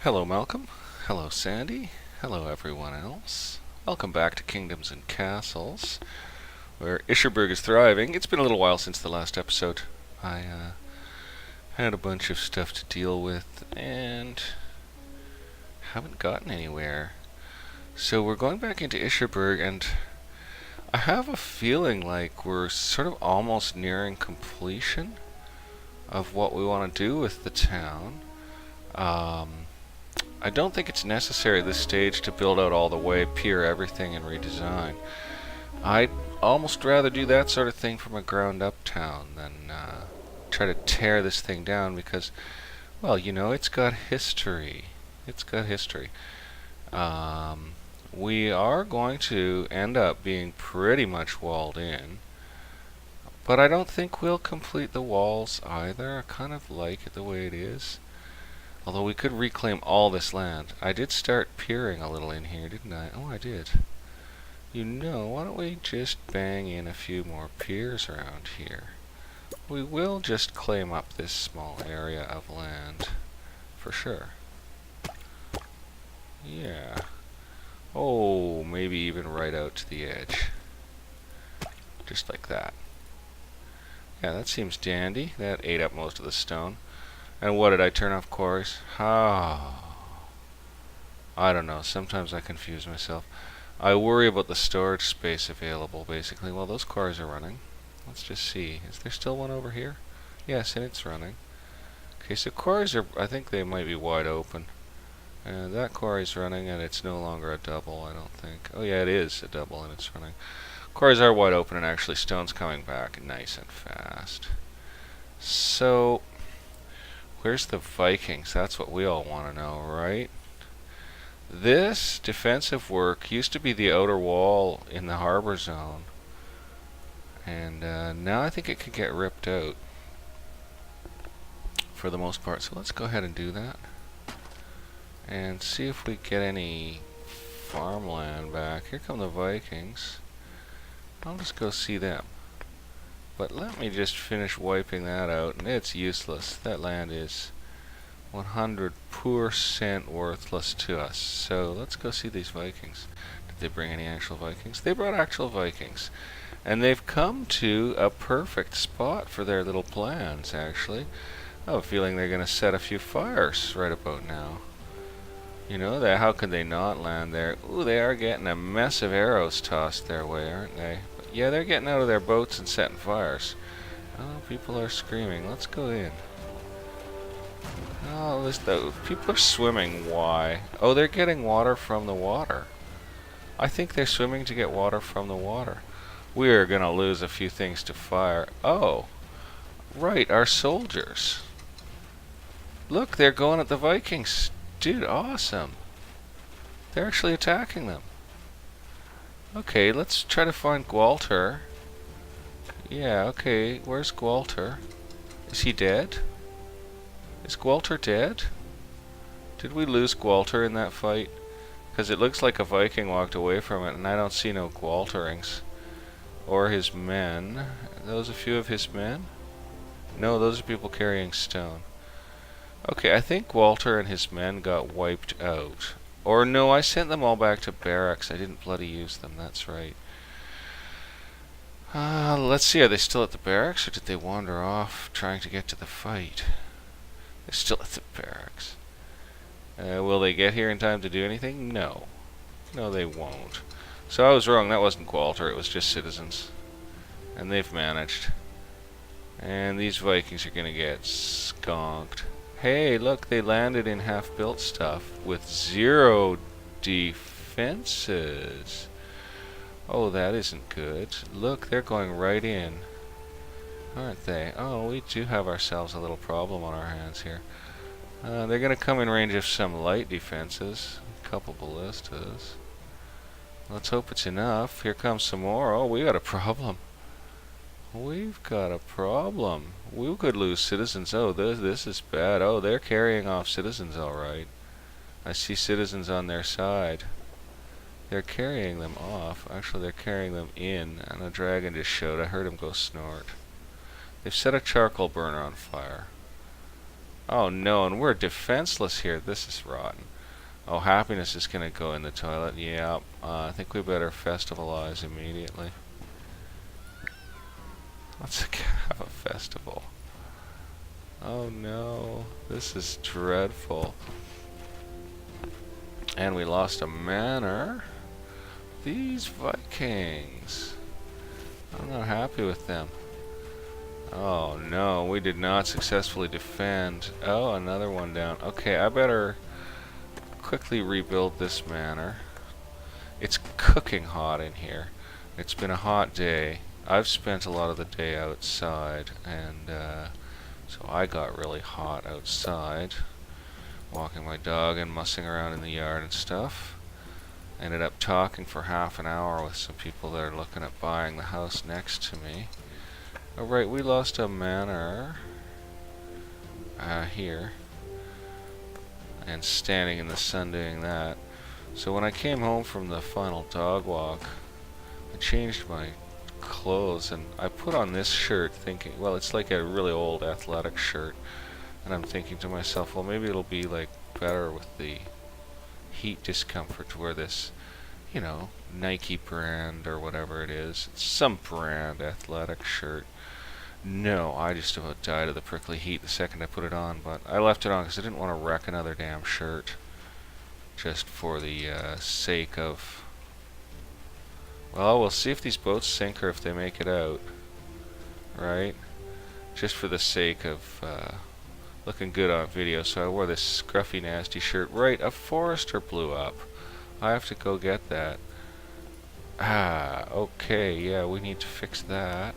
Hello, Malcolm. Hello, Sandy. Hello, everyone else. Welcome back to Kingdoms and Castles, where Icherburg is thriving. It's been a little while since the last episode. I had a bunch of stuff to deal with and haven't gotten anywhere. So we're going back into Icherburg, and I have a feeling like we're sort of almost nearing completion of what we want to do with the town. I don't think it's necessary at this stage to build out all the way, pier everything, and redesign. I'd almost rather do that sort of thing from a ground-up town than try to tear this thing down because, well, you know, it's got history. It's got history. We are going to end up being pretty much walled in, but I don't think we'll complete the walls either. I kind of like it the way it is. Although we could reclaim all this land. I did start peering a little in here, didn't I? Oh, I did. You know, why don't we just bang in a few more piers around here? We will just claim up this small area of land, for sure. Yeah. Oh, maybe even right out to the edge. Just like that. Yeah, that seems dandy. That ate up most of the stone. And what did I turn off quarries? I don't know. Sometimes I confuse myself. I worry about the storage space available, basically. Well, those quarries are running. Let's just see. Is there still one over here? Yes, and it's running. Okay, so quarries are, I think they might be wide open. And that quarry's running, and it's no longer a double, I don't think. Oh, yeah, it is a double, and it's running. Quarries are wide open, and actually stone's coming back nice and fast. So, where's the Vikings? That's what we all want to know, right? This defensive work used to be the outer wall in the harbor zone. And now I think it could get ripped out for the most part. So let's go ahead and do that. And see if we get any farmland back. Here come the Vikings. I'll just go see them. But let me just finish wiping that out, and it's useless. That land is 100% worthless to us. So let's go see these Vikings. Did they bring any actual Vikings? They brought actual Vikings. And they've come to a perfect spot for their little plans, actually. I have a feeling they're going to set a few fires right about now. You know, how could they not land there? Ooh, they are getting a mess of arrows tossed their way, aren't they? Yeah, they're getting out of their boats and setting fires. Oh, people are screaming. Let's go in. Oh, people are swimming. Why? Oh, they're getting water from the water. I think they're swimming to get water from the water. We're going to lose a few things to fire. Oh, right, our soldiers. Look, they're going at the Vikings. Dude, awesome. They're actually attacking them. Okay, let's try to find Gwalter. Yeah, okay, where's Gwalter? Is he dead? Is Gwalter dead? Did we lose Gwalter in that fight? Because it looks like a Viking walked away from it, and I don't see no Gwalterings. Or his men. Are those a few of his men? No, those are people carrying stone. Okay, I think Gwalter and his men got wiped out. Or no, I sent them all back to barracks. I didn't bloody use them, that's right. Let's see, are they still at the barracks, or did they wander off trying to get to the fight? They're still at the barracks. Will they get here in time to do anything? No. No, they won't. So I was wrong, that wasn't Gwalter, it was just citizens. And they've managed. And these Vikings are gonna get skonked. Hey, look, they landed in half-built stuff with 0 defenses. Oh, that isn't good. Look, they're going right in. Aren't they? Oh, we do have ourselves a little problem on our hands here. They're going to come in range of some light defenses. A couple ballistas. Let's hope it's enough. Here comes some more. Oh, we got a problem. We've got a problem. We could lose citizens. Oh, this is bad. Oh, they're carrying off citizens, all right. I see citizens on their side. They're carrying them off. Actually, they're carrying them in, and a dragon just showed. I heard him go snort. They've set a charcoal burner on fire. Oh no, and we're defenseless here. This is rotten. Oh, happiness is gonna go in the toilet. Yeah, I think we better festivalize immediately. Let's have a festival. Oh no, this is dreadful. And we lost a manor. These Vikings. I'm not happy with them. Oh no, we did not successfully defend. Oh, another one down. Okay, I better quickly rebuild this manor. It's cooking hot in here. It's been a hot day. I've spent a lot of the day outside, and so I got really hot outside, walking my dog and mussing around in the yard and stuff. Ended up talking for half an hour with some people that are looking at buying the house next to me. Oh right, we lost a manor here, and standing in the sun doing that. So when I came home from the final dog walk, I changed my clothes and I put on this shirt thinking, well, it's like a really old athletic shirt, and I'm thinking to myself, well, maybe it'll be like better with the heat discomfort to wear this, you know, Nike brand or whatever it is. It's some brand athletic shirt. No, I just about died of the prickly heat the second I put it on, but I left it on because I didn't want to wreck another damn shirt just for the sake of... Well, we'll see if these boats sink or if they make it out, right? Just for the sake of looking good on video. So I wore this scruffy nasty shirt. Right, a forester blew up. I have to go get that. Ah, okay, yeah, we need to fix that.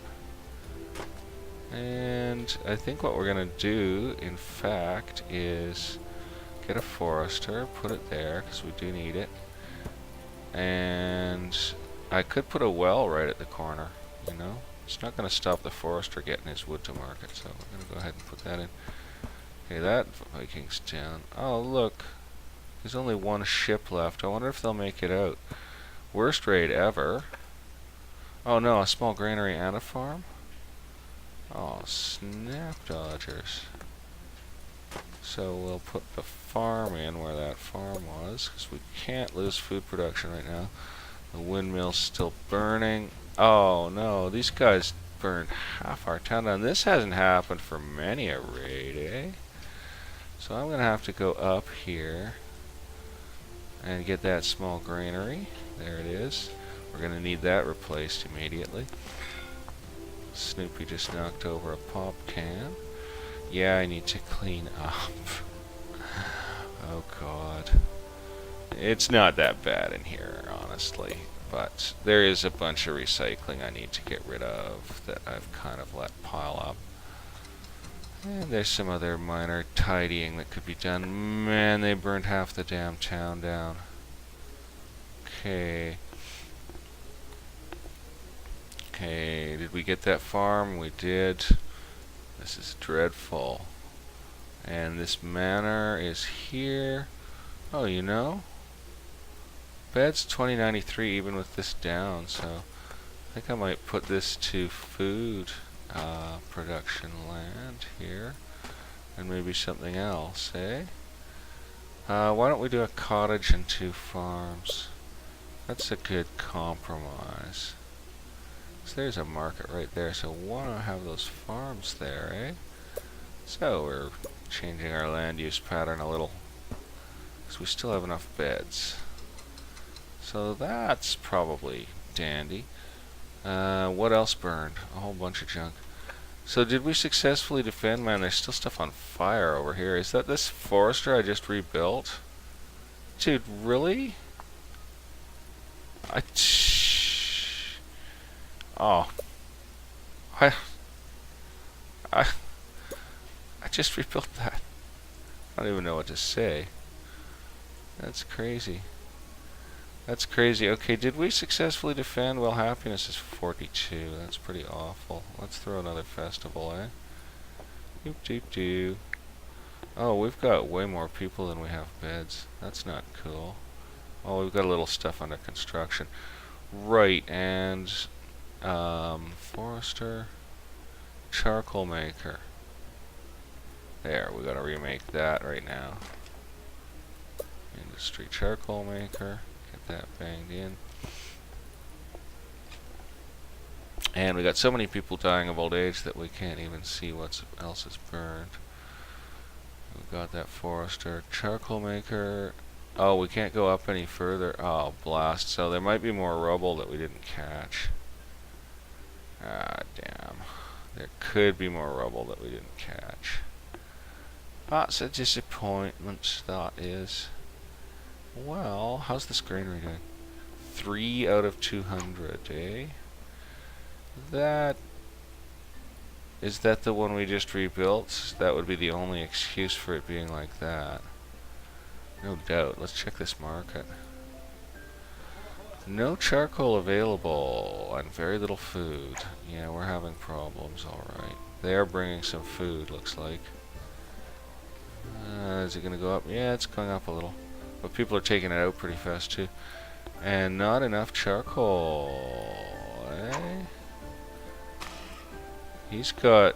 And I think what we're gonna do, in fact, is get a forester, put it there, because we do need it. And I could put a well right at the corner, you know? It's not gonna stop the forester getting his wood to market, so we're gonna go ahead and put that in. Okay, that Viking's down. Oh, look. There's only one ship left. I wonder if they'll make it out. Worst raid ever. Oh no, a small granary and a farm? Oh, snap dodgers. So we'll put the farm in where that farm was, because we can't lose food production right now. The windmill's still burning. Oh no, these guys burned half our town down. This hasn't happened for many a raid, eh? So I'm going to have to go up here and get that small granary. There it is. We're going to need that replaced immediately. Snoopy just knocked over a pop can. Yeah, I need to clean up. Oh god. It's not that bad in here, honestly. But there is a bunch of recycling I need to get rid of that I've kind of let pile up. And there's some other minor tidying that could be done. Man, they burned half the damn town down. Okay. Okay, did we get that farm? We did. This is dreadful. And this manor is here. Oh, you know? Bed's 2093 even with this down, so I think I might put this to food production land here. And maybe something else, eh? Why don't we do a cottage and 2 farms? That's a good compromise. So there's a market right there, so why don't I have those farms there, eh? So we're changing our land use pattern a little, because we still have enough beds. So that's probably dandy. What else burned? A whole bunch of junk. So did we successfully defend? Man, there's still stuff on fire over here. Is that this forester I just rebuilt? Dude, really? Oh. I just rebuilt that. I don't even know what to say. That's crazy. That's crazy. Okay, did we successfully defend? Well, happiness is 42. That's pretty awful. Let's throw another festival, eh? Doop doop doo. Oh, we've got way more people than we have beds. That's not cool. Oh, we've got a little stuff under construction. Right, and forester, charcoal maker. There, we gotta remake that right now. Industry charcoal maker. Get that banged in. And we got so many people dying of old age that we can't even see what else is burned. We've got that forester. Charcoal maker. Oh, we can't go up any further. Oh, blast. So there might be more rubble that we didn't catch. Ah, damn. There could be more rubble that we didn't catch. That's a disappointment, that is. Well, how's this granary doing? 3 out of 200, eh? Is that the one we just rebuilt? That would be the only excuse for it being like that. No doubt. Let's check this market. No charcoal available and very little food. Yeah, we're having problems, alright. They are bringing some food, looks like. Is it going to go up? Yeah, it's going up a little. But people are taking it out pretty fast, too. And not enough charcoal, eh? He's got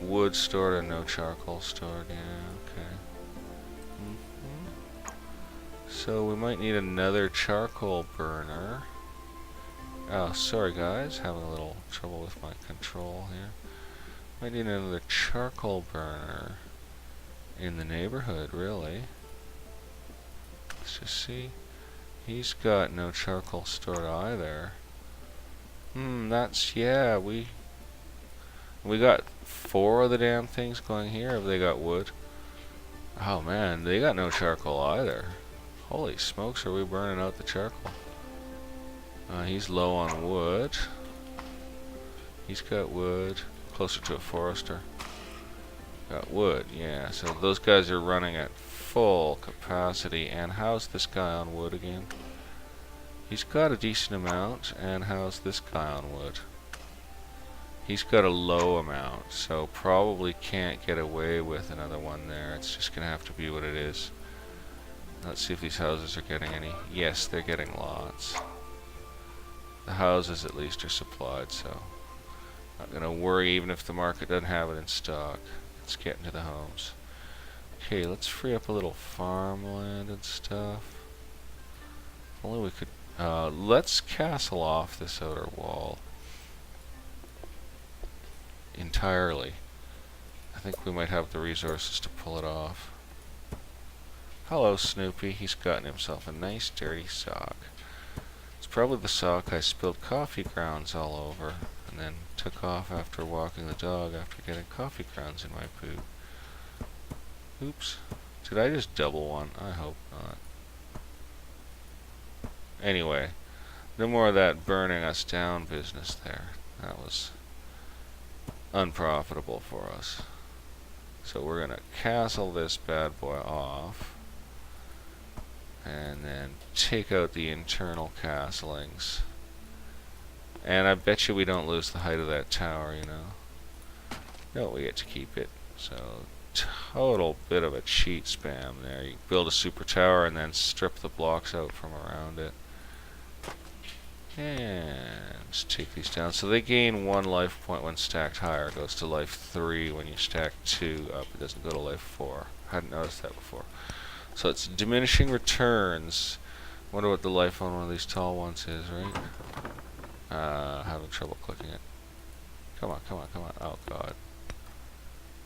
wood stored and no charcoal stored. Yeah, okay. So we might need another charcoal burner. Oh, sorry guys, having a little trouble with my control here. Might need another charcoal burner in the neighborhood, really. Let's just see. He's got no charcoal stored either. Yeah, we got 4 of the damn things going here. Have they got wood? Oh man, they got no charcoal either. Holy smokes, are we burning out the charcoal? He's low on wood. He's got wood. Closer to a forester. Got wood, yeah. So those guys are running at full capacity. And how's this guy on wood again? He's got a decent amount. And how's this guy on wood? He's got a low amount, so probably can't get away with another one there. It's just gonna have to be what it is. Let's see if these houses are getting any. Yes, they're getting lots. The houses at least are supplied, so not gonna worry even if the market doesn't have it in stock. It's getting to the homes. Okay, let's free up a little farmland and stuff. If only we could. Let's castle off this outer wall entirely. I think we might have the resources to pull it off. Hello, Snoopy. He's gotten himself a nice dirty sock. It's probably the sock I spilled coffee grounds all over and then took off after walking the dog after getting coffee grounds in my poo. Oops. Did I just double one? I hope not. Anyway, no more of that burning us down business there. That was unprofitable for us. So we're gonna castle this bad boy off and then take out the internal castlings. And I bet you we don't lose the height of that tower, you know. No, we get to keep it. So total bit of a cheat spam there. You build a super tower and then strip the blocks out from around it. And just take these down. So they gain 1 life point when stacked higher. It goes to life 3 when you stack 2 up. It doesn't go to life 4. Hadn't noticed that before. So it's diminishing returns. Wonder what the life on one of these tall ones is, right? Having trouble clicking it. Come on, come on, come on. Oh god.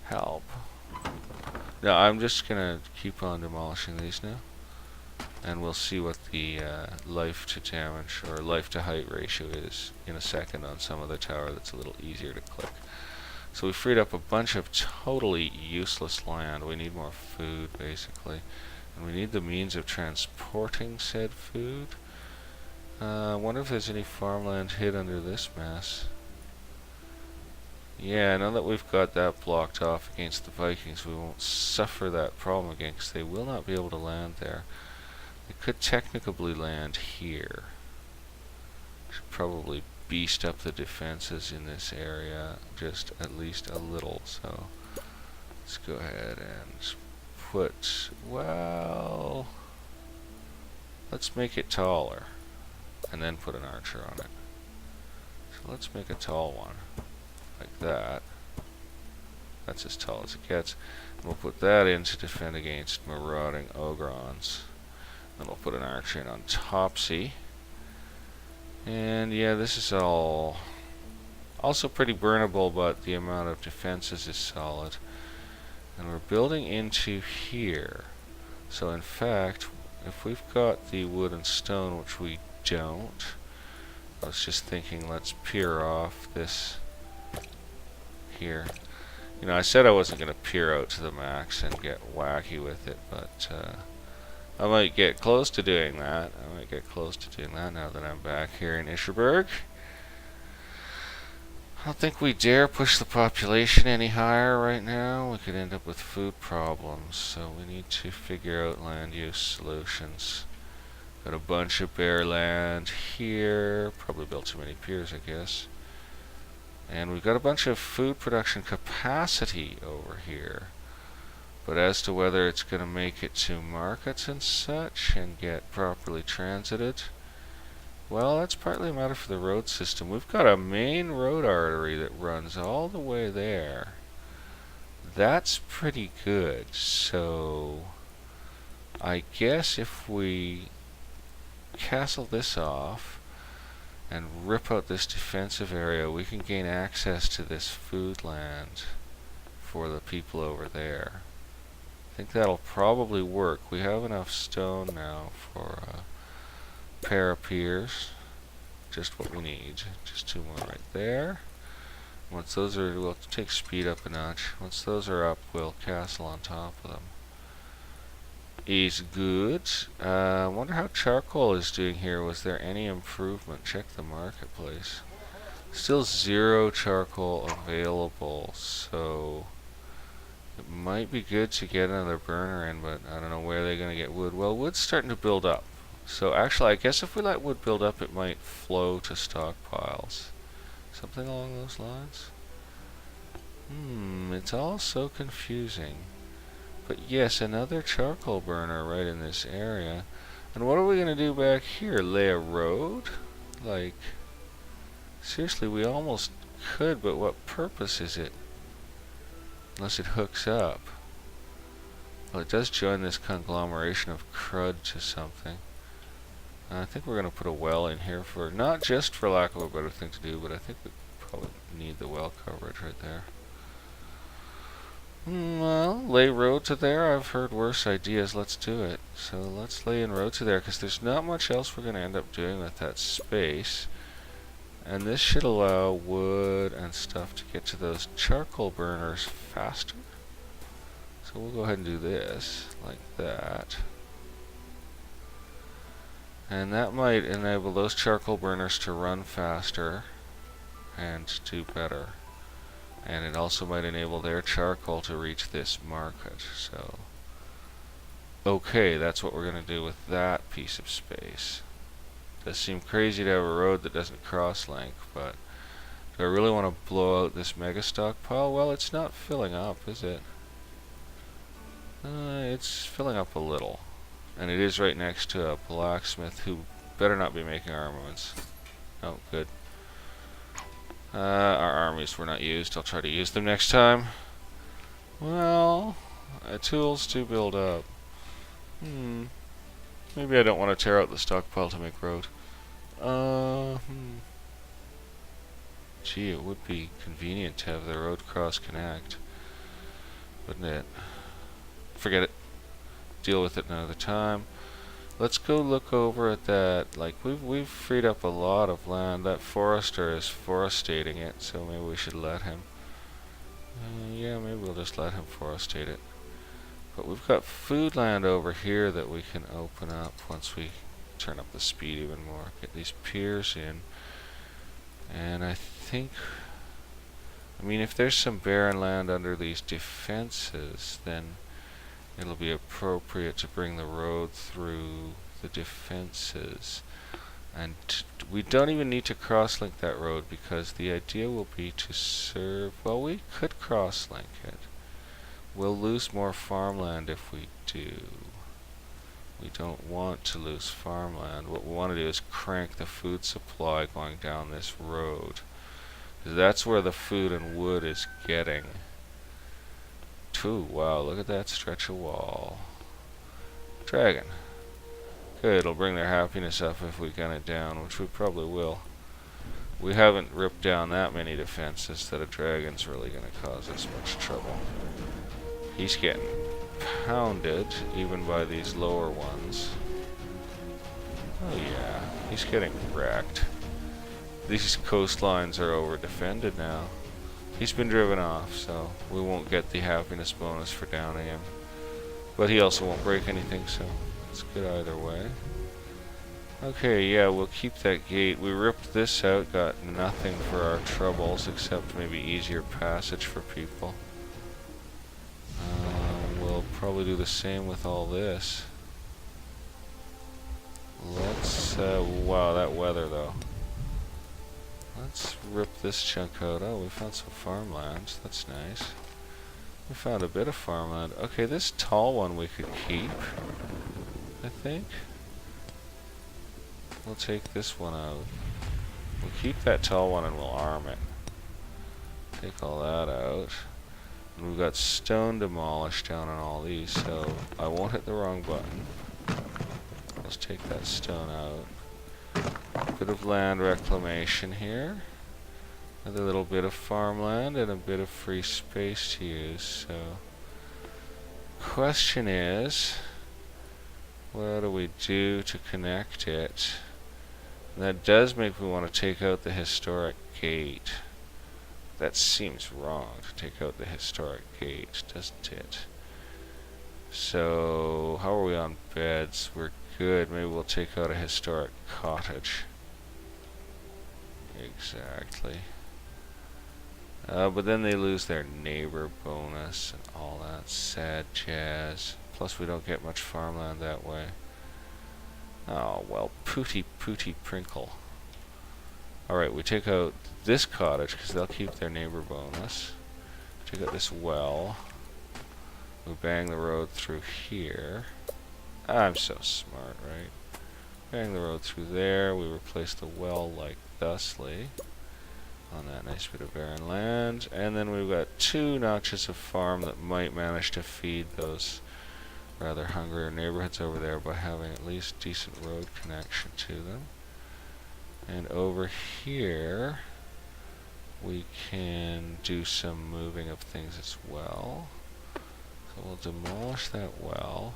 Help. No, I'm just gonna keep on demolishing these now. And we'll see what the life to damage or life to height ratio is in a second on some of the tower that's a little easier to click. So we freed up a bunch of totally useless land. We need more food, basically. And we need the means of transporting said food. I wonder if there's any farmland hid under this mess. Yeah, now that we've got that blocked off against the Vikings, we won't suffer that problem again, because they will not be able to land there. They could technically land here. Should probably beast up the defenses in this area just at least a little. So let's go ahead and put, well, let's make it taller and then put an archer on it. So let's make a tall one like that. That's as tall as it gets. And we'll put that in to defend against marauding ogrons. Then we'll put an archer in on Topsy. And yeah, this is all also pretty burnable, but the amount of defenses is solid. And we're building into here. So in fact, if we've got the wood and stone, which we don't, I was just thinking let's pier off this here. You know, I said I wasn't going to pier out to the max and get wacky with it, but I might get close to doing that. Now that I'm back here in Icherburg. I don't think we dare push the population any higher right now. We could end up with food problems, so we need to figure out land use solutions. Got a bunch of bare land here. Probably built too many piers, I guess. And we've got a bunch of food production capacity over here. But as to whether it's going to make it to markets and such and get properly transited, well, that's partly a matter for the road system. We've got a main road artery that runs all the way there. That's pretty good. So I guess if we castle this off and rip out this defensive area, we can gain access to this food land for the people over there. I think that'll probably work. We have enough stone now for a pair of piers. Just what we need. Just 2 more right there. Once those are, we'll take speed up a notch. Once those are up, we'll castle on top of them. Is good. I wonder how charcoal is doing here. Was there any improvement? Check the marketplace. Still 0 charcoal available, so it might be good to get another burner in, but I don't know where they're going to get wood. Well, wood's starting to build up. So actually, I guess if we let wood build up, it might flow to stockpiles. Something along those lines? It's all so confusing. But yes, another charcoal burner right in this area. And what are we going to do back here? Lay a road? Like, seriously, we almost could, but what purpose is it? Unless it hooks up. Well, it does join this conglomeration of crud to something. I think we're going to put a well in here for, not just for lack of a better thing to do, but I think we probably need the well coverage right there. Well, lay road to there. I've heard worse ideas. Let's do it. So let's lay in road to there, because there's not much else we're going to end up doing with that space. And this should allow wood and stuff to get to those charcoal burners faster. So we'll go ahead and do this, like that. And that might enable those charcoal burners to run faster and do better. And it also might enable their charcoal to reach this market. So, okay, that's what we're going to do with that piece of space. Does seem crazy to have a road that doesn't cross-link, but do I really want to blow out this mega stockpile? Well, it's not filling up, is it? It's filling up a little. And it is right next to a blacksmith who better not be making armaments. Oh, good. Our armies were not used. I'll try to use them next time. Well, tools to build up. Maybe I don't want to tear out the stockpile to make road. Gee, it would be convenient to have the road cross-connect, wouldn't it? Forget it. Deal with it another time. Let's go look over at that. Like, we've freed up a lot of land. That forester is forestating it, so maybe we should let him. Yeah, maybe we'll just let him forestate it. But we've got food land over here that we can open up once we turn up the speed even more. Get these piers in. And I think, I mean, if there's some barren land under these defenses, then it'll be appropriate to bring the road through the defenses. And we don't even need to cross-link that road, because the idea will be to serve, well, we could cross-link it. We'll lose more farmland if we do. We don't want to lose farmland. What we want to do is crank the food supply going down this road, 'cause that's where the food and wood is getting. Two. Wow, look at that stretch of wall. Dragon. Good, it'll bring their happiness up if we gun it down, which we probably will. We haven't ripped down that many defenses that a dragon's really going to cause us much trouble. He's getting pounded, even by these lower ones. Oh yeah, he's getting wrecked. These coastlines are over defended now. He's been driven off, so we won't get the happiness bonus for downing him. But he also won't break anything, so it's good either way. Okay, yeah, we'll keep that gate. We ripped this out, got nothing for our troubles, except maybe easier passage for people. We'll probably do the same with all this. Let's, wow, that weather though. Let's rip this chunk out. Oh, we found some farmlands. That's nice. We found a bit of farmland. Okay, this tall one we could keep, I think. We'll take this one out. We'll keep that tall one and we'll arm it. Take all that out. And we've got stone demolished down on all these, so I won't hit the wrong button. Let's take that stone out. Bit of land reclamation here. Another little bit of farmland and a bit of free space to use. So, question is, what do we do to connect it? And that does make me want to take out the historic gate. That seems wrong to take out the historic gate, doesn't it? So, how are we on beds? We're good. Maybe we'll take out a historic cottage. Exactly. But then they lose their neighbor bonus and all that sad jazz. Plus we don't get much farmland that way. Oh, well, pooty prinkle. Alright, we take out this cottage because they'll keep their neighbor bonus. Take out this well. We bang the road through here. I'm so smart, right? Bang the road through there. We replace the well like thusly on that nice bit of barren land. And then we've got 2 notches of farm that might manage to feed those rather hungrier neighborhoods over there by having at least decent road connection to them. And over here we can do some moving of things as well. So we'll demolish that well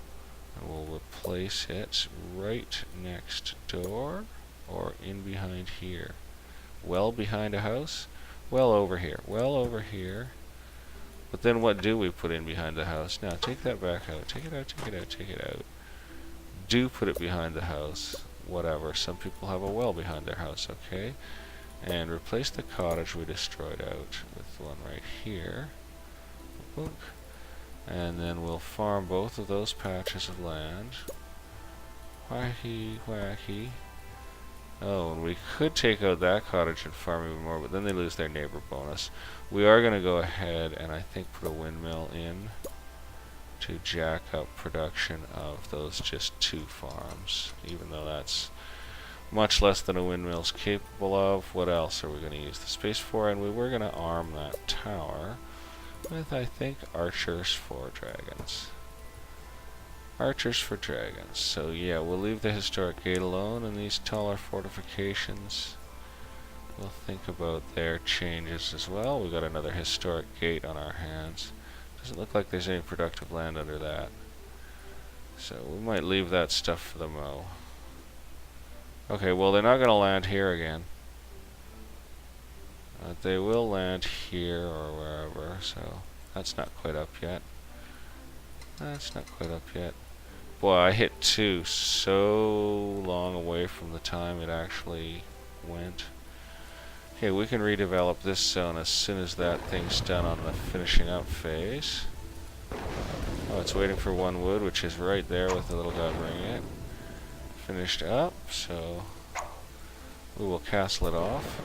and we'll replace it right next door or in behind here. Well behind a house? Well over here. Well over here. But then what do we put in behind the house? Now take that back out. Take it out, take it out, take it out. Do put it behind the house. Whatever. Some people have a well behind their house, okay? And replace the cottage we destroyed out with one right here. Boop. And then we'll farm both of those patches of land. Wacky, wacky. Oh, and we could take out that cottage and farm even more, but then they lose their neighbor bonus. We are going to go ahead and I think put a windmill in to jack up production of those just 2 farms, even though that's much less than a windmill's capable of. What else are we going to use the space for? And we were going to arm that tower with, I think, archers for dragons. Archers for dragons. So yeah, we'll leave the historic gate alone, and these taller fortifications, we'll think about their changes as well. We've got another historic gate on our hands. Doesn't look like there's any productive land under that. So we might leave that stuff for the mow. Okay, well they're not going to land here again. They will land here or wherever, so that's not quite up yet. That's not quite up yet. Boy, I hit 2 so long away from the time it actually went. Okay, we can redevelop this zone as soon as that thing's done on the finishing up phase. Oh, it's waiting for 1 wood, which is right there with the little guy bringing it. Finished up, so we will castle it off.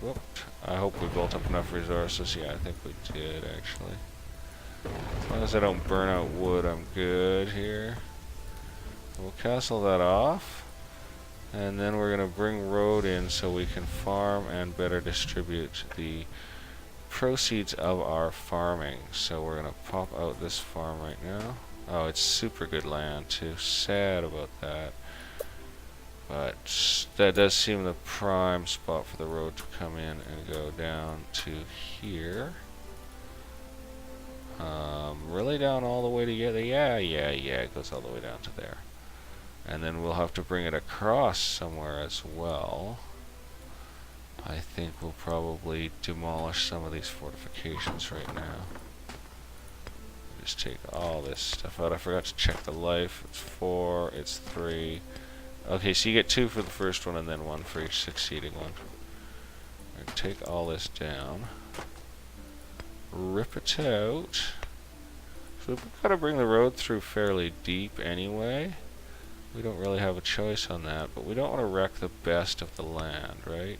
Whoop. I hope we built up enough resources. Yeah, I think we did, actually. As long as I don't burn out wood, I'm good here. We'll castle that off. And then we're going to bring road in so we can farm and better distribute the proceeds of our farming. So we're gonna pop out this farm right now. Oh, it's super good land too. Sad about that. But that does seem the prime spot for the road to come in and go down to here. Really down all the way to get there? Yeah, it goes all the way down to there. And then we'll have to bring it across somewhere as well. I think we'll probably demolish some of these fortifications right now. Just take all this stuff out. I forgot to check the life. It's 4, it's 3. Okay, so you get 2 for the first one and then 1 for each succeeding one. I'm gonna take all this down. Rip it out. So we've got to bring the road through fairly deep anyway. We don't really have a choice on that, but we don't want to wreck the best of the land, right?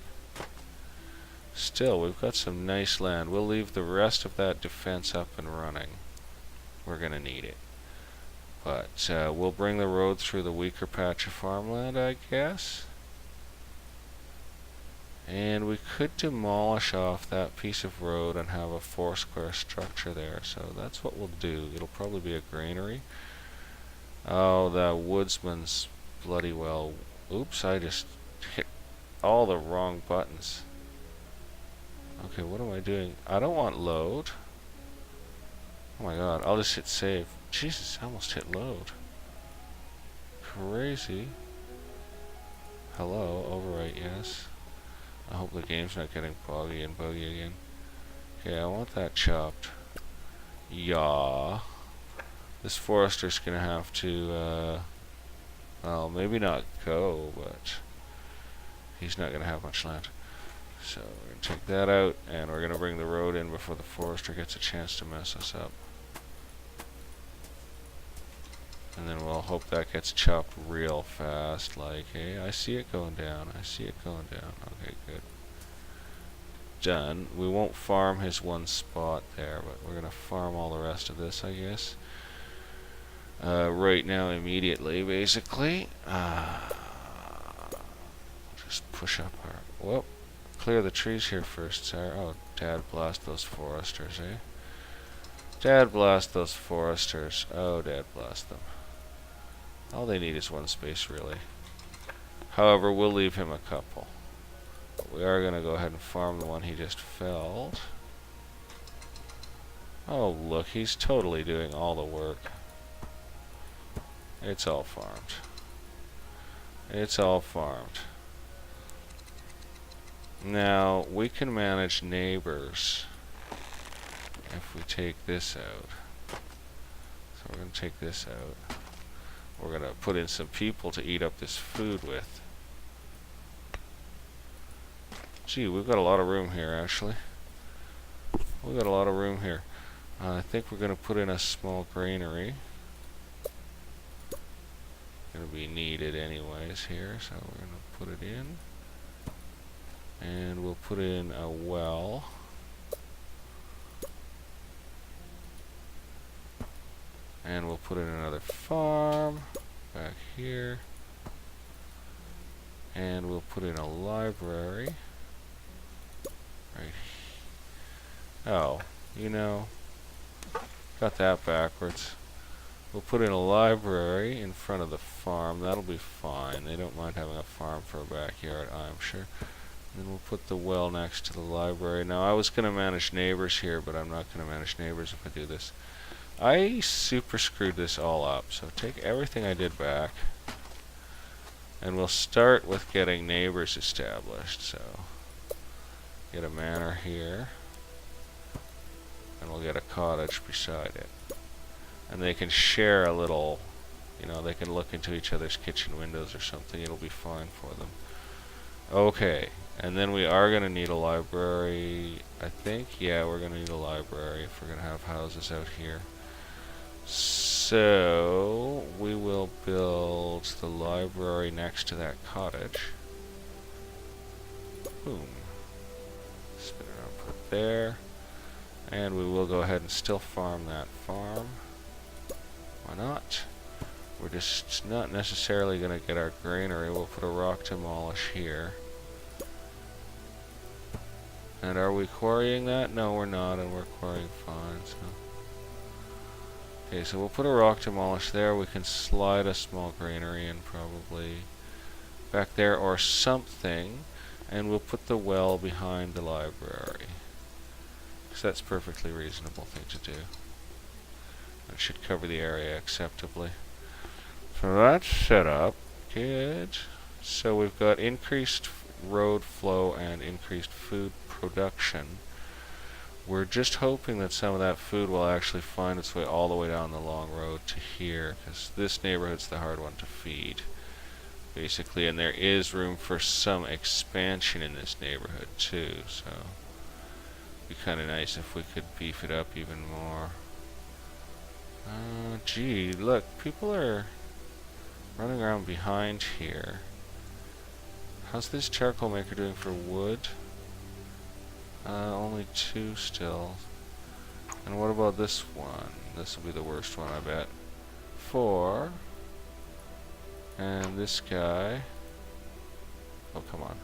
Still, we've got some nice land. We'll leave the rest of that defense up and running. We're going to need it. But we'll bring the road through the weaker patch of farmland, I guess. And we could demolish off that piece of road and have a 4-square structure there. So that's what we'll do. It'll probably be a granary. Oh, the woodsman's bloody well. Oops, I just hit all the wrong buttons. Okay, what am I doing? I don't want load. Oh my god, I'll just hit save. Jesus, I almost hit load. Crazy. Hello, overwrite, yes. I hope the game's not getting buggy and buggy again. Okay, I want that chopped. Yeah. This forester's gonna have to, well, maybe not go, but he's not gonna have much land. So we're gonna take that out, and we're gonna bring the road in before the forester gets a chance to mess us up. And then we'll hope that gets chopped real fast, like, hey, I see it going down, I see it going down. Okay, good. Done. We won't farm his one spot there, but we're gonna farm all the rest of this, I guess. Right now, immediately, basically. Just push up our... Whoop. Clear the trees here first, sir. Oh, dad blast those foresters, eh? Dad blast those foresters. Oh, dad blast them. All they need is one space, really. However, we'll leave him a couple. But we are going to go ahead and farm the one he just felled. Oh, look, he's totally doing all the work. It's all farmed. It's all farmed. Now, we can manage neighbors if we take this out. So we're going to take this out. We're going to put in some people to eat up this food with. Gee, we've got a lot of room here, actually. We've got a lot of room here. I think we're going to put in a small granary. Going to be needed anyways here, so we're going to put it in. And we'll put in a well. And we'll put in another farm back here. And we'll put in a library. Right. Oh, you know, got that backwards. We'll put in a library in front of the farm. That'll be fine. They don't mind having a farm for a backyard, I'm sure. And then we'll put the well next to the library. Now, I was going to manage neighbors here, but I'm not going to manage neighbors if I do this. I super screwed this all up, so take everything I did back. And we'll start with getting neighbors established. So, get a manor here. And we'll get a cottage beside it. And they can share a little, you know, they can look into each other's kitchen windows or something. It'll be fine for them. Okay, and then we are going to need a library, I think. Yeah, we're going to need a library if we're going to have houses out here. So, we will build the library next to that cottage. Boom. Spin it around, put it there. And we will go ahead and still farm that farm. Why not? We're just not necessarily going to get our granary. We'll put a rock demolish here. And are we quarrying that? No, we're not, and we're quarrying fine, so. Okay, so we'll put a rock demolish there. We can slide a small granary in probably back there or something. And we'll put the well behind the library. Because that's a perfectly reasonable thing to do. It should cover the area acceptably. So that's set up. Good. So we've got increased road flow and increased food production. We're just hoping that some of that food will actually find its way all the way down the long road to here, because this neighborhood's the hard one to feed, basically, and there is room for some expansion in this neighborhood too, so it'd be kind of nice if we could beef it up even more. Gee, look, people are running around behind here. How's this charcoal maker doing for wood? Only 2 still. And what about this one? This will be the worst one, I bet. 4. And this guy. Oh, come on.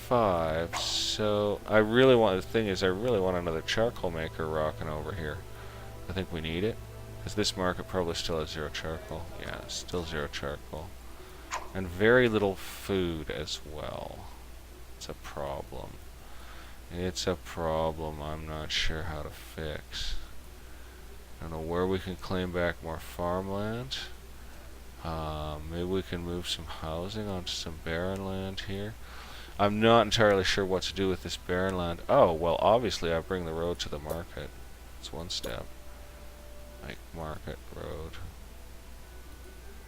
5. So, I really want, the thing is, I really want another charcoal maker rocking over here. I think we need it. Because this market probably still has 0 charcoal. Yeah, still 0 charcoal. And very little food as well. It's a problem. It's a problem I'm not sure how to fix. I don't know where we can claim back more farmland. Maybe we can move some housing onto some barren land here. I'm not entirely sure what to do with this barren land. Oh, well, obviously I bring the road to the market. It's one step. Like market road.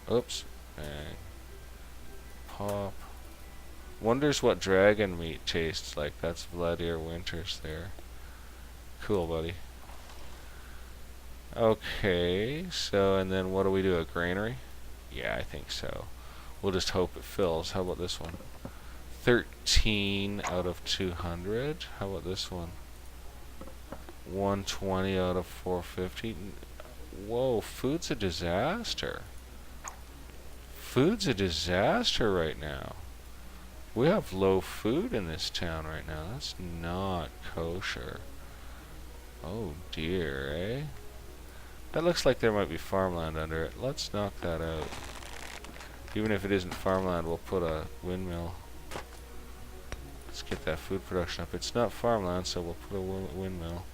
Oops. Bang. Pop. Wonders what dragon meat tastes like. That's Vladimir Winters there. Cool, buddy. Okay, so, and then what do we do? A granary? Yeah, I think so. We'll just hope it fills. How about this one? 13 out of 200. How about this one? 120 out of 450. Whoa, food's a disaster. Food's a disaster right now. We have low food in this town right now. That's not kosher. Oh dear, eh? That looks like there might be farmland under it. Let's knock that out. Even if it isn't farmland, we'll put a windmill. Let's get that food production up. It's not farmland, so we'll put a windmill.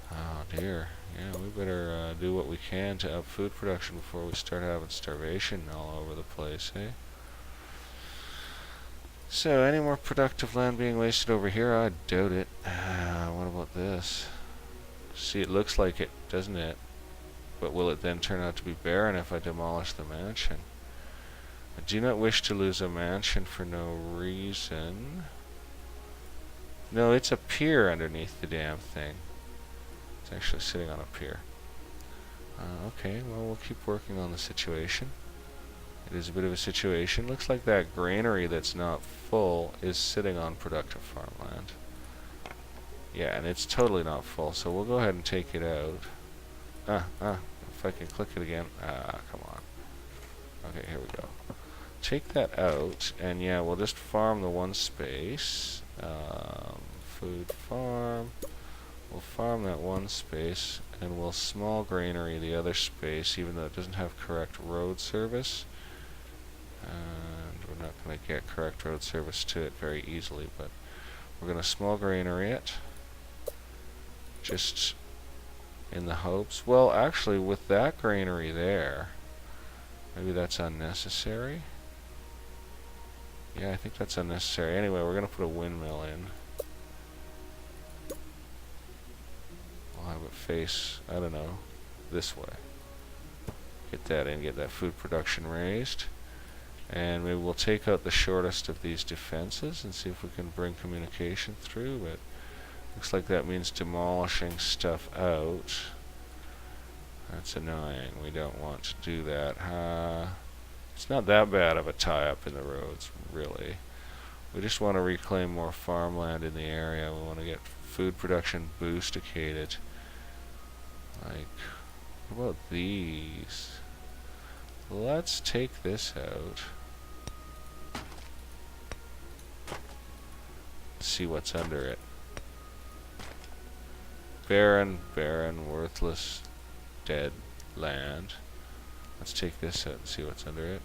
Oh dear. Yeah, we better do what we can to up food production before we start having starvation all over the place, eh? So, any more productive land being wasted over here? I doubt it. What about this? See, it looks like it, doesn't it? But will it then turn out to be barren if I demolish the mansion? I do not wish to lose a mansion for no reason. No, it's a pier underneath the damn thing. It's actually sitting on a pier. Okay, well, we'll keep working on the situation. It is a bit of a situation. Looks like that granary that's not full is sitting on productive farmland. Yeah, and it's totally not full, so we'll go ahead and take it out. If I can click it again. Come on. Okay, here we go. Take that out, and yeah, we'll just farm the one space. Food farm. We'll farm that one space, and we'll small granary the other space, even though it doesn't have correct road service. And we're not going to get correct road service to it very easily, but we're going to small granary it. Just in the hopes. Well, actually, with that granary there, maybe that's unnecessary. Yeah, I think that's unnecessary. Anyway, we're going to put a windmill in. We'll have it face, I don't know, this way. Get that in, get that food production raised. And maybe we'll take out the shortest of these defenses and see if we can bring communication through, but looks like that means demolishing stuff out. That's annoying. We don't want to do that. It's not that bad of a tie-up in the roads, really. We just want to reclaim more farmland in the area. We want to get food production boosticated. Like, what about these? Let's take this out. see what's under it. Barren, barren, worthless, dead land. Let's take this out and see what's under it.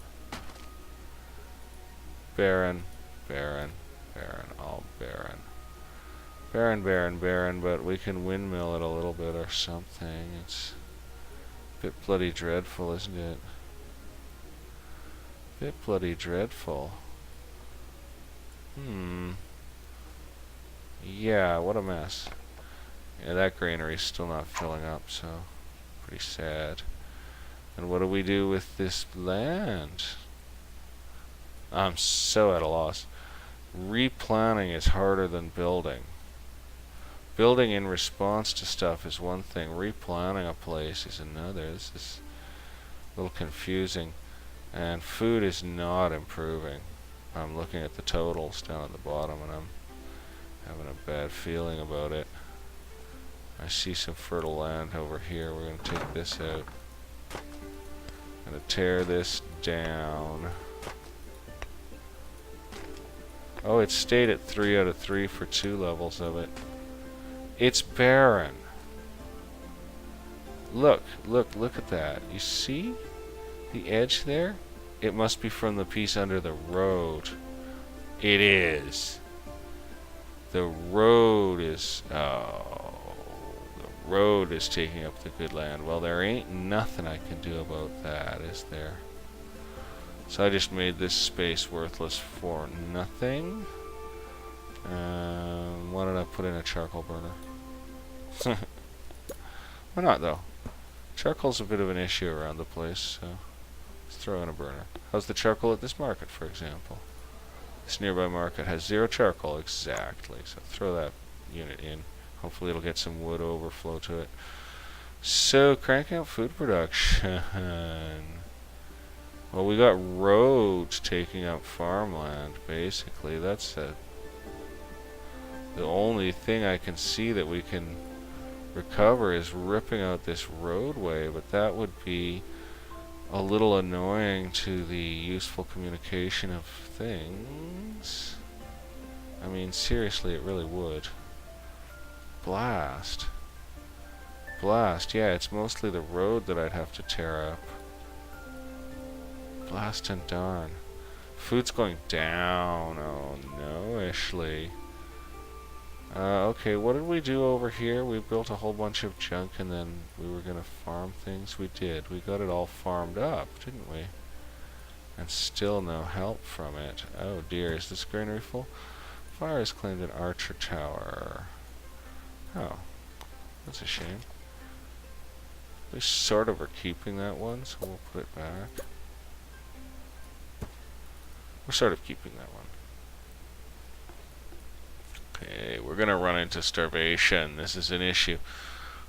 Barren, barren, barren, all barren. Barren, barren, barren, but we can windmill it a little bit or something. It's a bit bloody dreadful, isn't it? Bit bloody dreadful. Yeah, what a mess. Yeah, that granary's still not filling up, so pretty sad. And what do we do with this land? I'm so at a loss. Replanning is harder than building. Building in response to stuff is one thing. Replanning a place is another. This is a little confusing. And food is not improving. I'm looking at the totals down at the bottom and I'm having a bad feeling about it. I see some fertile land over here. We're going to take this out. Going to tear this down. Oh, it stayed at 3 out of 3 for 2 levels of it. It's barren. Look at that. You see the edge there? It must be from the piece under the road. It is. The road is... Oh, the road is taking up the good land. Well, there ain't nothing I can do about that, is there? So I just made this space worthless for nothing. Why don't I put in a charcoal burner? Why not, though? Charcoal's a bit of an issue around the place, so let's throw in a burner. How's the charcoal at this market, for example? This nearby market has 0 charcoal, exactly. So throw that unit in. Hopefully it'll get some wood overflow to it. So, crank out food production. Well, we got roads taking up farmland, basically. That's the only thing I can see that we can recover is ripping out this roadway, but that would be a little annoying to the useful communication of things. I mean, seriously, it really would. Blast. Blast, yeah, it's mostly the road that I'd have to tear up. Blast and darn. Food's going down. Oh no, Ashley. Okay, what did we do over here? We built a whole bunch of junk and then we were gonna farm things. We did. We got it all farmed up, didn't we? And still no help from it. Oh dear, is this granary full? Fire has claimed an archer tower. Oh, that's a shame. We sort of are keeping that one, so we'll put it back. We're sort of keeping that one. Okay, we're gonna run into starvation. This is an issue.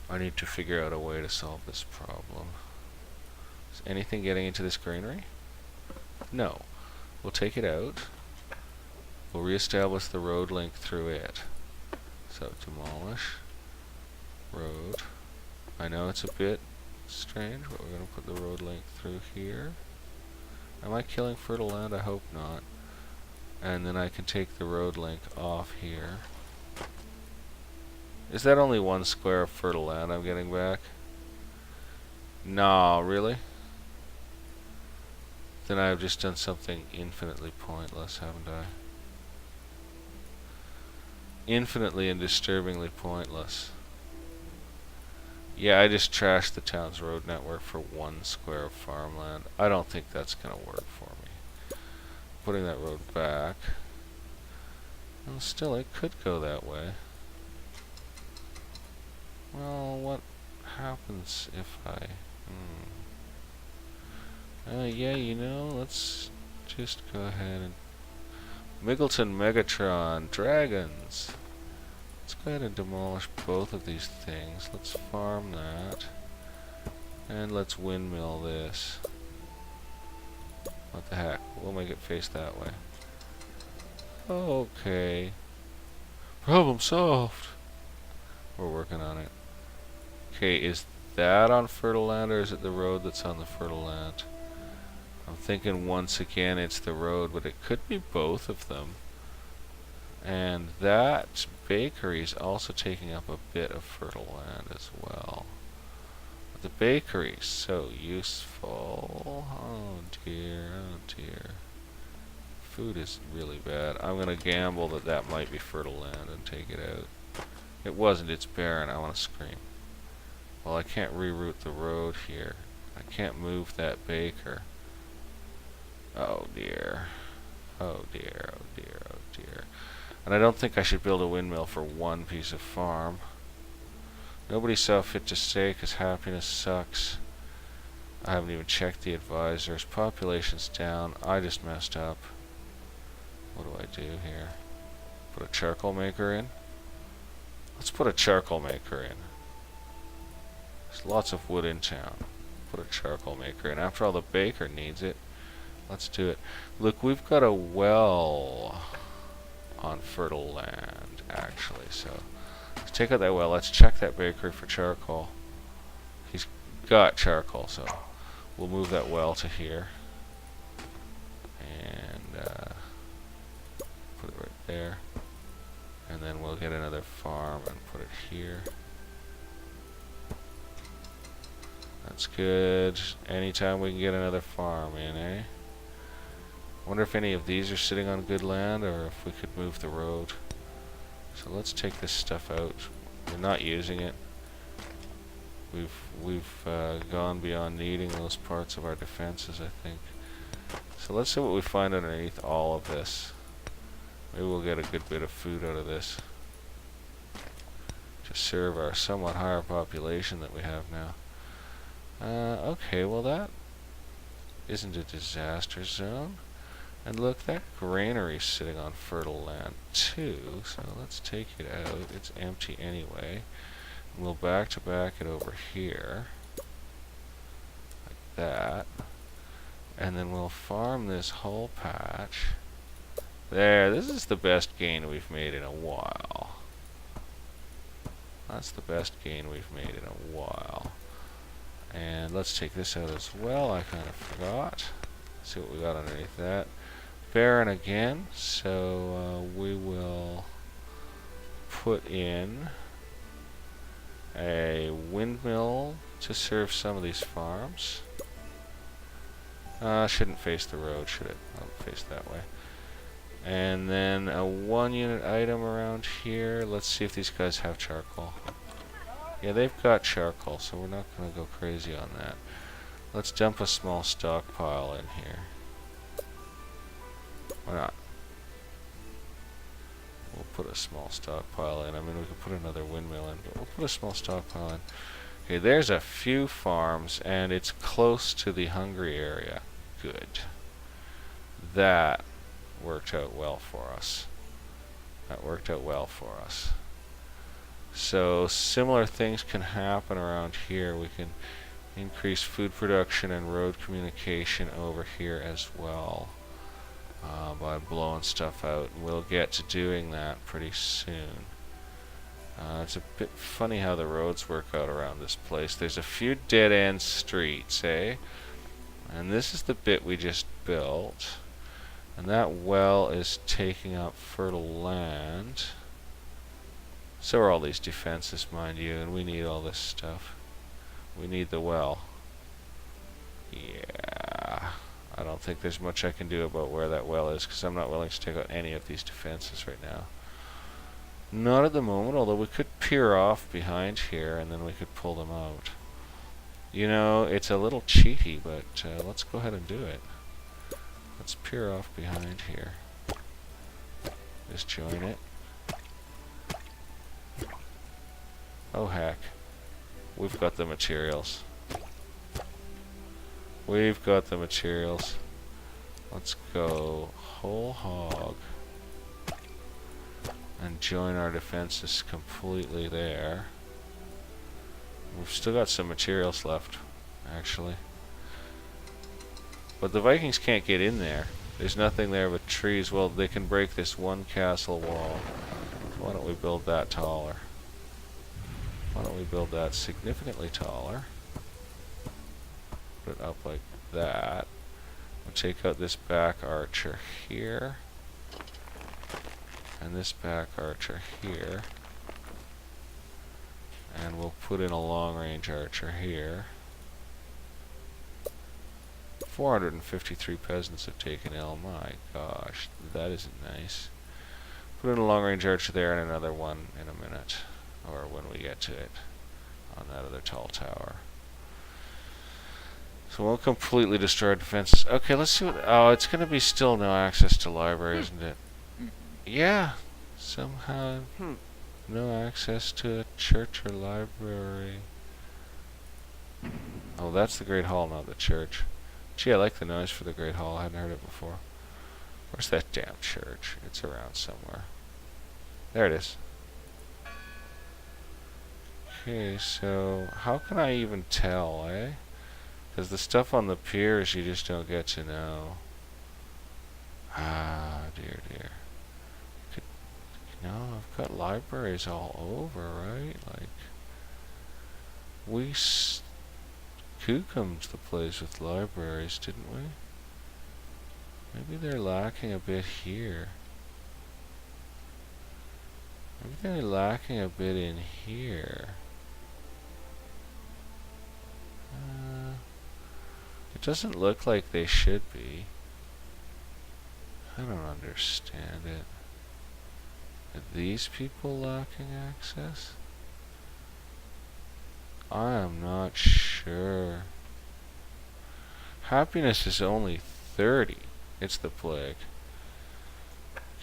I need to figure out a way to solve this problem. Is anything getting into this granary? No. We'll take it out. We'll reestablish the road link through it. So, demolish. Road. I know it's a bit strange, but we're gonna put the road link through here. Am I killing fertile land? I hope not. And then I can take the road link off here. Is that only 1 square of fertile land I'm getting back? No, really? Then I've just done something infinitely pointless, haven't I? Infinitely and disturbingly pointless. Yeah, I just trashed the town's road network for 1 square of farmland. I don't think that's gonna work for me. Putting that road back. Well, still, it could go that way. Well, what happens if I... yeah, you know, let's just go ahead and... Miggleton Megatron, dragons! Let's go ahead and demolish both of these things. Let's farm that. And let's windmill this. What the heck? We'll make it face that way. Okay. Problem solved. We're working on it. Okay, is that on fertile land or is it the road that's on the fertile land? I'm thinking once again it's the road, but it could be both of them. And that bakery is also taking up a bit of fertile land as well. But the bakery is so useful. Oh dear, oh dear. Food is really bad. I'm going to gamble that that might be fertile land and take it out. It wasn't, it's barren. I want to scream. Well, I can't reroute the road here. I can't move that baker. Oh dear. Oh dear, oh dear, oh dear. And I don't think I should build a windmill for one piece of farm. Nobody saw fit to say because happiness sucks. I haven't even checked the advisors. Population's down. I just messed up. What do I do here? Put a charcoal maker in? Let's put a charcoal maker in. There's lots of wood in town. Put a charcoal maker in. After all, the baker needs it. Let's do it. Look, we've got a well on fertile land, actually. So let's take out that well. Let's check that bakery for charcoal. He's got charcoal, so we'll move that well to here. And put it right there. And then we'll get another farm and put it here. That's good. Anytime we can get another farm in, eh? Wonder if any of these are sitting on good land or if we could move the road. So let's take this stuff out. We're not using it. We've gone beyond needing those parts of our defenses, I think. So let's see what we find underneath all of this. Maybe we'll get a good bit of food out of this to serve our somewhat higher population that we have now. Okay, well that isn't a disaster zone. And look, that granary's sitting on fertile land too, so let's take it out. It's empty anyway. And we'll back to back it over here. Like that. And then we'll farm this whole patch. There, this is the best gain we've made in a while. That's the best gain we've made in a while. And let's take this out as well. I kind of forgot. See what we got underneath that. Barren again, so we will put in a windmill to serve some of these farms. Shouldn't face the road, should it? I'll face that way. And then a 1-unit item around here. Let's see if these guys have charcoal. Yeah, they've got charcoal, so we're not going to go crazy on that. Let's dump a small stockpile in here. Why not? We'll put a small stockpile in. I mean, we could put another windmill in, but we'll put a small stockpile in. Okay, there's a few farms, and it's close to the hungry area. Good. That worked out well for us. That worked out well for us. So similar things can happen around here. We can increase food production and road communication over here as well by blowing stuff out. And we'll get to doing that pretty soon. It's a bit funny how the roads work out around this place. There's a few dead-end streets, eh? And this is the bit we just built. And that well is taking up fertile land. So are all these defenses, mind you, and we need all this stuff. We need the well. Yeah. I don't think there's much I can do about where that well is, because I'm not willing to take out any of these defenses right now. Not at the moment, although we could peer off behind here, and then we could pull them out. You know, it's a little cheaty, but let's go ahead and do it. Let's peer off behind here. Just join it. Oh heck. We've got the materials. We've got the materials. Let's go whole hog. And join our defenses completely there. We've still got some materials left, actually. But the Vikings can't get in there. There's nothing there but trees. Well, they can break this one castle wall. Why don't we build that taller? Why don't we build that significantly taller? Put it up like that. We'll take out this back archer here. and this back archer here. And we'll put in a long-range archer here. 453 peasants have taken ill. My gosh, that isn't nice. Put in a long-range archer there and another one in a minute. Or when we get to it. On that other tall tower. So we'll completely destroy defenses. Okay, let's see what... Oh, it's going to be still no access to library, isn't it? Yeah. Somehow... No access to a church or library. Oh, that's the Great Hall, not the church. Gee, I like the noise for the Great Hall. I hadn't heard it before. Where's that damn church? It's around somewhere. There it is. Okay, so how can I even tell, eh? Because the stuff on the piers you just don't get to know. Ah, dear, dear. No, I've got libraries all over, right? Like, we cucumbed the place with libraries, didn't we? Maybe they're lacking a bit here. Maybe they're lacking a bit in here. It doesn't look like they should be. I don't understand it. Are these people lacking access? I am not sure. Happiness is only 30. It's the plague.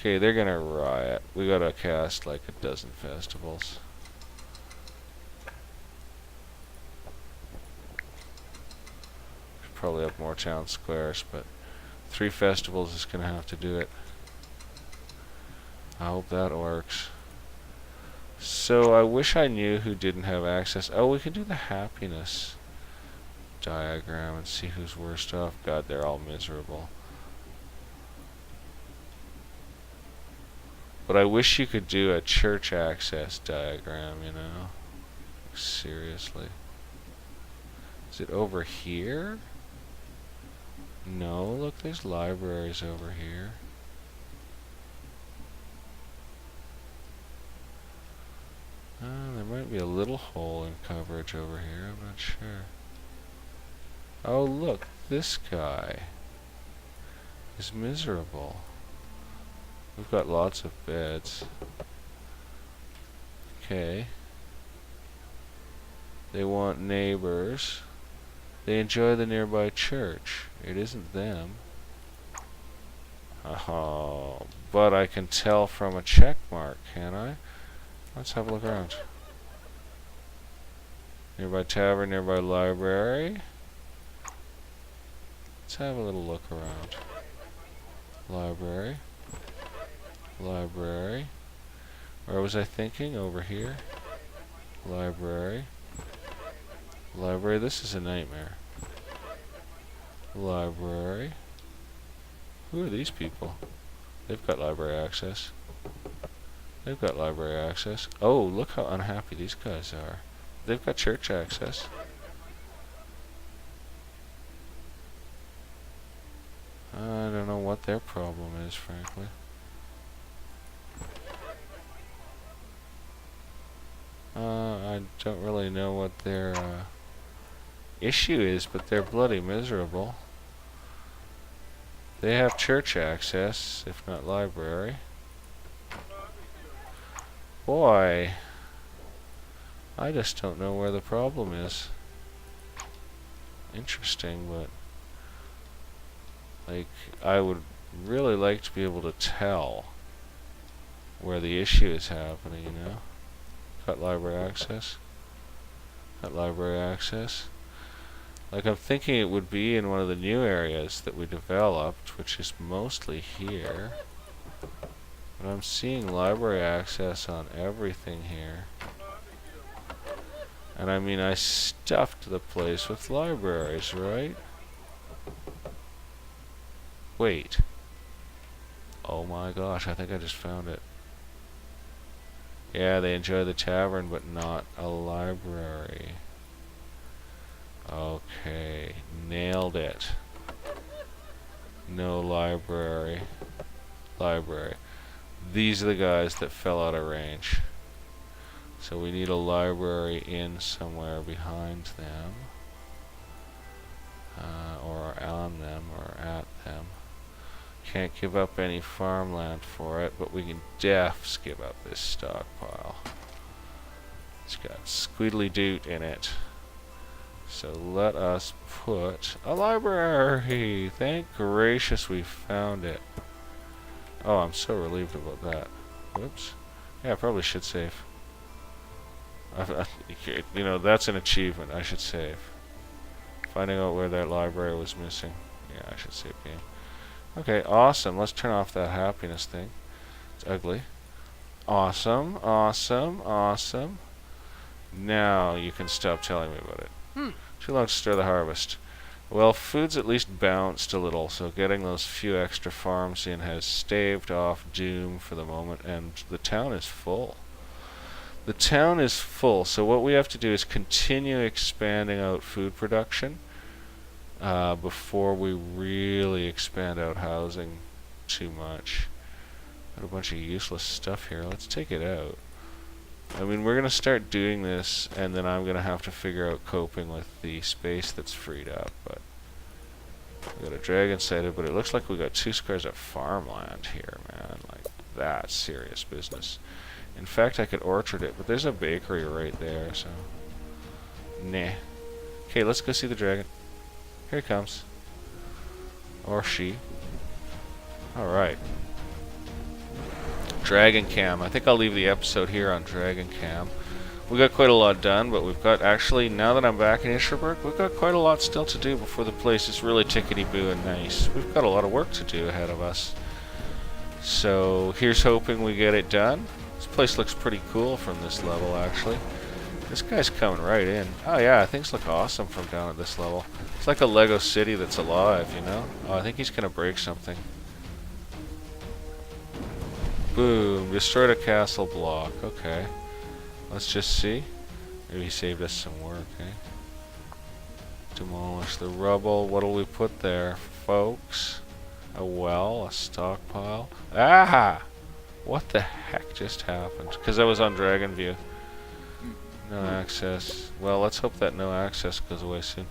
Okay, they're gonna riot. We gotta cast like a dozen festivals. Probably have more town squares, but 3 festivals is gonna have to do it. I hope that works. So I wish I knew who didn't have access. Oh, we can do the happiness diagram and see who's worst off. God, they're all miserable. But I wish you could do a church access diagram, you know? Seriously. Is it over here? No, look, there's libraries over here. There might be a little hole in coverage over here, I'm not sure. Oh, look, this guy is miserable. We've got lots of beds. Okay. They want neighbors. They enjoy the nearby church. It isn't them. Oh, but I can tell from a check mark, can I? Let's have a look around. Nearby tavern, nearby library. Let's have a little look around. Library. Library. Where was I thinking? Over here. Library. Library. This is a nightmare. Library. Who are these people? They've got library access. They've got library access. Oh, look how unhappy these guys are. They've got church access. I don't know what their problem is, frankly. I don't really know what their issue is, but they're bloody miserable. They have church access, if not library. Boy, I just don't know where the problem is. Interesting, but like, I would really like to be able to tell where the issue is happening, you know? Cut library access. Cut library access. Like, I'm thinking it would be in one of the new areas that we developed, which is mostly here. But I'm seeing library access on everything here. And I mean, I stuffed the place with libraries, right? Wait. Oh my gosh, I think I just found it. Yeah, they enjoy the tavern, but not a library. Okay, nailed it. No library. Library. these are the guys that fell out of range. So we need a library in somewhere behind them. Or on them, or at them. Can't give up any farmland for it, but we can give up this stockpile. It's got squeedly doot in it. So let us put a library! Thank gracious we found it. Oh, I'm so relieved about that. Whoops. Yeah, I probably should save. You know, that's an achievement. I should save. Finding out where that library was missing. Yeah, I should save game. Okay, awesome. Let's turn off that happiness thing. It's ugly. Awesome, awesome, awesome. Now you can stop telling me about it. Too long to stir the harvest. Well, food's at least bounced a little, so getting those few extra farms in has staved off doom for the moment, and the town is full. The town is full, so what we have to do is continue expanding out food production before we really expand out housing too much. Got a bunch of useless stuff here. Let's take it out. I mean, we're going to start doing this, and then I'm going to have to figure out coping with the space that's freed up. But we got a dragon sighted, but it looks like we got 2 squares of farmland here, man. Like, that's serious business. In fact, I could orchard it, but there's a bakery right there, so... Nah. Okay, let's go see the dragon. Here he comes. Or she. Alright. Dragon Cam. I think I'll leave the episode here on Dragon Cam. We got quite a lot done, but we've got, actually, now that I'm back in Icherburg, we've got quite a lot still to do before the place is really tickety-boo and nice. We've got a lot of work to do ahead of us. So, here's hoping we get it done. This place looks pretty cool from this level, actually. This guy's coming right in. Oh yeah, things look awesome from down at this level. It's like a Lego city that's alive, you know? Oh, I think he's gonna break something. Boom, destroyed a castle block. Okay. Let's just see. Maybe he saved us some work, eh? Demolish the rubble. What'll we put there, folks? A well, a stockpile. Ah! What the heck just happened? Because I was on Dragon View. No access. Well, let's hope that no access goes away soon.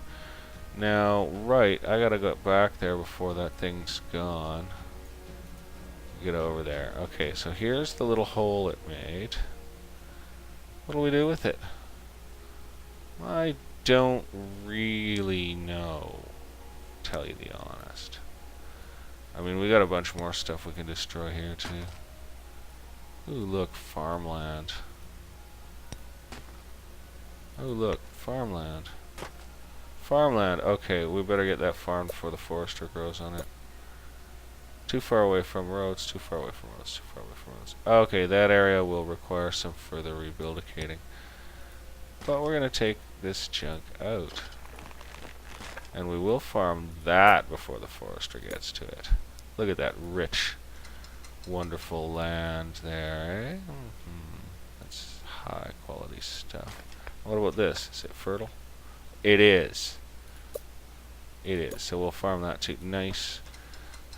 Now, right, I gotta go back there before that thing's gone. Get over there. Okay, so here's the little hole it made. What do we do with it? I don't really know, to tell you the honest. I mean, we got a bunch more stuff we can destroy here, too. Ooh, look, farmland. Oh, look, farmland. Farmland. Okay, we better get that farmed before the forester grows on it. Too far away from roads, too far away from roads, too far away from roads. Okay, that area will require some further rehabilitating. But we're going to take this junk out. And we will farm that before the forester gets to it. Look at that rich, wonderful land there, eh? That's high quality stuff. What about this? Is it fertile? It is. It is. So we'll farm that too. Nice.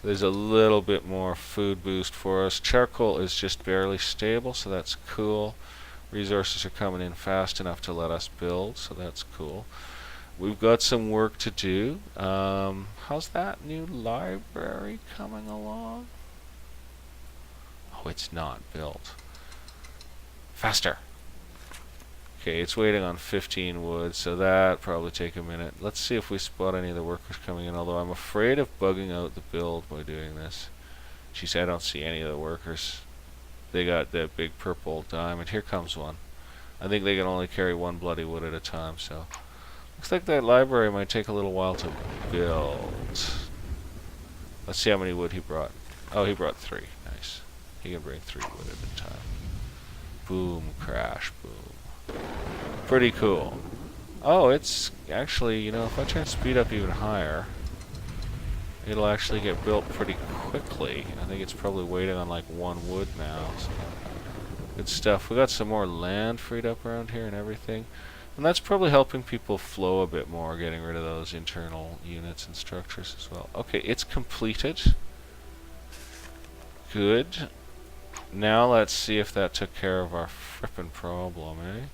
There's a little bit more food boost for us. Charcoal is just barely stable, so that's cool. Resources are coming in fast enough to let us build, so that's cool. We've got some work to do. How's that new library coming along? Oh, it's not built. Faster! Okay, it's waiting on 15 wood, so that probably take a minute. Let's see if we spot any of the workers coming in, although I'm afraid of bugging out the build by doing this. Geez, I don't see any of the workers. They got that big purple diamond. Here comes one. I think they can only carry 1 bloody wood at a time, so... Looks like that library might take a little while to build. Let's see how many wood he brought. Oh, he brought 3. Nice. He can bring 3 wood at a time. Boom, crash, boom. Pretty cool. Oh, it's actually, you know, if I try and speed up even higher, it'll actually get built pretty quickly. I think it's probably waiting on like 1 wood now. So good stuff. We got some more land freed up around here and everything. And that's probably helping people flow a bit more, getting rid of those internal units and structures as well. Okay, it's completed. Good. now let's see if that took care of our frippin' problem, eh?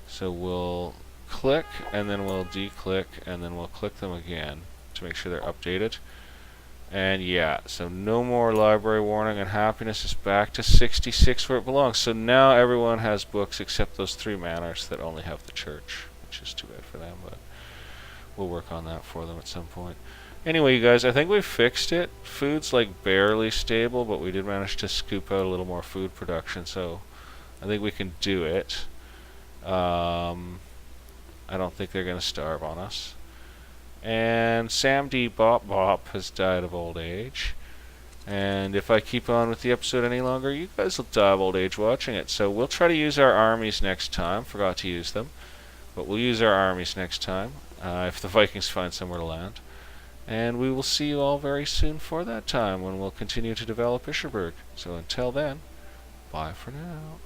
So we'll click, and then we'll declick, and then we'll click them again to make sure they're updated. And yeah, so no more library warning, and happiness is back to 66 where it belongs. So now everyone has books except those 3 manors that only have the church, which is too bad for them, but we'll work on that for them at some point. Anyway, you guys, I think we fixed it. Food's like barely stable, but we did manage to scoop out a little more food production, so I think we can do it. I don't think they're going to starve on us. And Sam D. Bop Bop has died of old age. And if I keep on with the episode any longer, you guys will die of old age watching it. So we'll try to use our armies next time. Forgot to use them. But we'll use our armies next time, if the Vikings find somewhere to land. And we will see you all very soon for that time when we'll continue to develop Icherburg. So until then, bye for now.